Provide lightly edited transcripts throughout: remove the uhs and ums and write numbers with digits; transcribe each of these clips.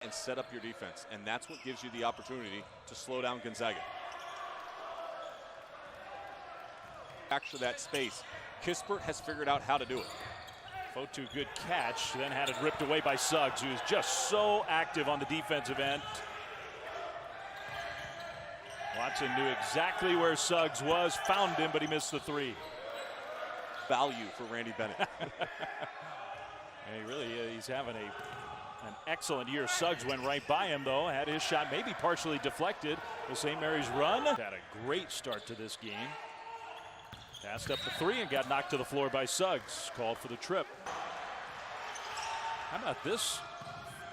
and set up your defense, and that's what gives you the opportunity to slow down Gonzaga. Capture that space. Kispert has figured out how to do it. Fotu, good catch, then had it ripped away by Suggs, who is just so active on the defensive end. Watson knew exactly where Suggs was, found him, but he missed the three. Value for Randy Bennett. He really he's having an excellent year. Suggs went right by him, though, had his shot maybe partially deflected. The St. Mary's run had a great start to this game. Passed up the three and got knocked to the floor by Suggs. Called for the trip. How about this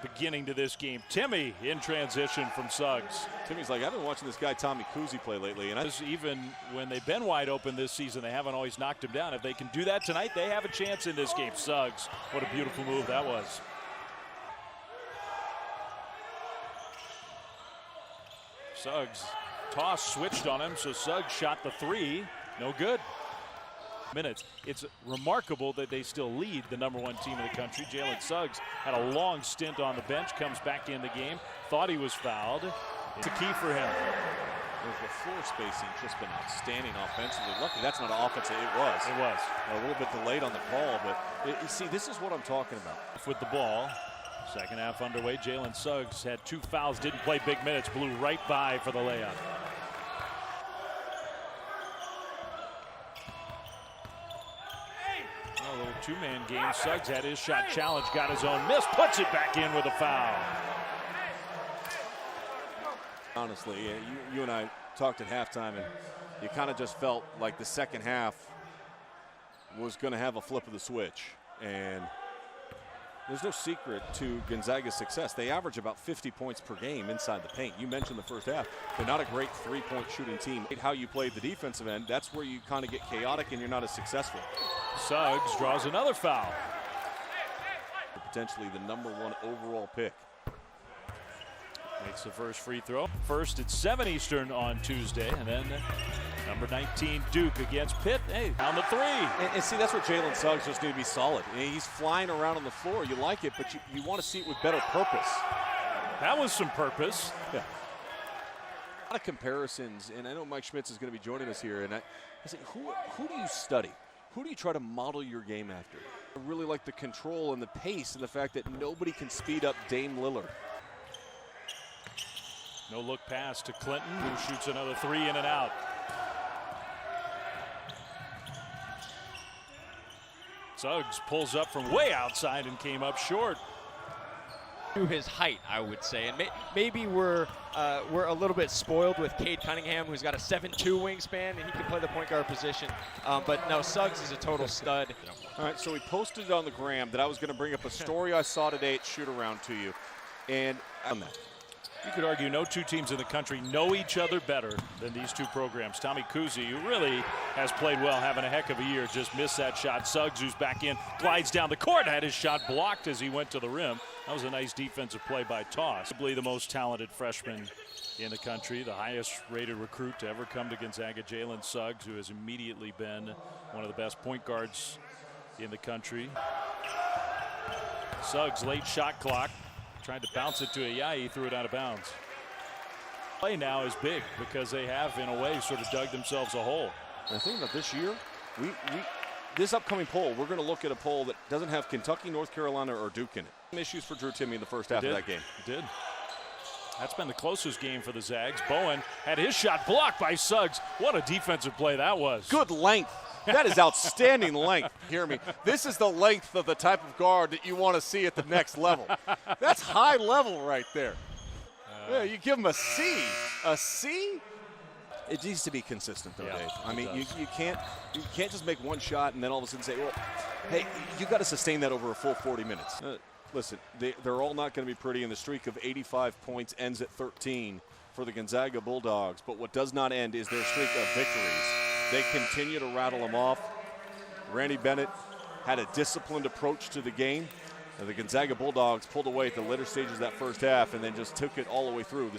beginning to this game? Timmy in transition from Suggs. Timmy's like, I've been watching this guy Tommy Kuhse play lately, and even when they've been wide open this season, they haven't always knocked him down. If they can do that tonight, they have a chance in this game. Suggs, what a beautiful move that was. Suggs toss switched on him, so Suggs shot the three. No good. Minutes. It's remarkable that they still lead the #1 team in the country. Jalen Suggs had a long stint on the bench, comes back in the game, thought he was fouled. It's a key for him. The floor spacing just been outstanding offensively. Lucky that's not offensive. It was. It was. A little bit delayed on the call, but you see, this is what I'm talking about. With the ball. Second half underway. Jalen Suggs had 2 fouls, didn't play big minutes, blew right by for the layup. A little two-man game. Suggs had his shot challenged, got his own miss, puts it back in with a foul. Honestly, you and I talked at halftime, and you kind of just felt like the second half was going to have a flip of the switch. And there's no secret to Gonzaga's success. They average about 50 points per game inside the paint. You mentioned the first half. They're not a great three-point shooting team. How you played the defensive end, that's where you kind of get chaotic and you're not as successful. Suggs draws another foul. Potentially the #1 overall pick. Makes the first free throw. First at 7 Eastern on Tuesday, and then number 19 Duke against Pitt. Hey, down the three. And see, that's what Jalen Suggs just need to be solid. He's flying around on the floor. You like it, but you want to see it with better purpose. That was some purpose. Yeah. A lot of comparisons, and I know Mike Schmitz is going to be joining us here. And I say, who do you study? Who do you try to model your game after? I really like the control and the pace and the fact that nobody can speed up Dame Lillard. No look pass to Clinton, who shoots another three in and out. Suggs pulls up from way outside and came up short. To his height, I would say, and maybe we're a little bit spoiled with Cade Cunningham, who's got a 7'2" wingspan, and he can play the point guard position. But no, Suggs is a total stud. All right, so we posted it on the gram that I was going to bring up a story I saw today at Shoot-Around to you, and on that. You could argue no two teams in the country know each other better than these two programs. Tommy Kuhse, who really has played well, having a heck of a year, just missed that shot. Suggs, who's back in, glides down the court, had his shot blocked as he went to the rim. That was a nice defensive play by Toss. Probably the most talented freshman in the country, the highest rated recruit to ever come to Gonzaga, Jalen Suggs, who has immediately been one of the best point guards in the country. Suggs, late shot clock. Tried to bounce it to he threw it out of bounds. Play now is big because they have, in a way, sort of dug themselves a hole. The thing about this year, this upcoming poll, we're going to look at a poll that doesn't have Kentucky, North Carolina, or Duke in it. Some issues for Drew Timme in the first half of that game. It did. That's been the closest game for the Zags. Bowen had his shot blocked by Suggs. What a defensive play that was. Good length. That is outstanding length. Hear me. This is the length of the type of guard that you want to see at the next level. That's high level right there. Yeah, you give him a C. A C? It needs to be consistent, though, yeah, Dave. I mean, you can't just make one shot and then all of a sudden say, well, hey, you got to sustain that over a full 40 minutes. Listen, they're all not going to be pretty, and the streak of 85 points ends at 13 for the Gonzaga Bulldogs. But what does not end is their streak of victories. They continue to rattle them off. Randy Bennett had a disciplined approach to the game. The Gonzaga Bulldogs pulled away at the later stages of that first half and then just took it all the way through.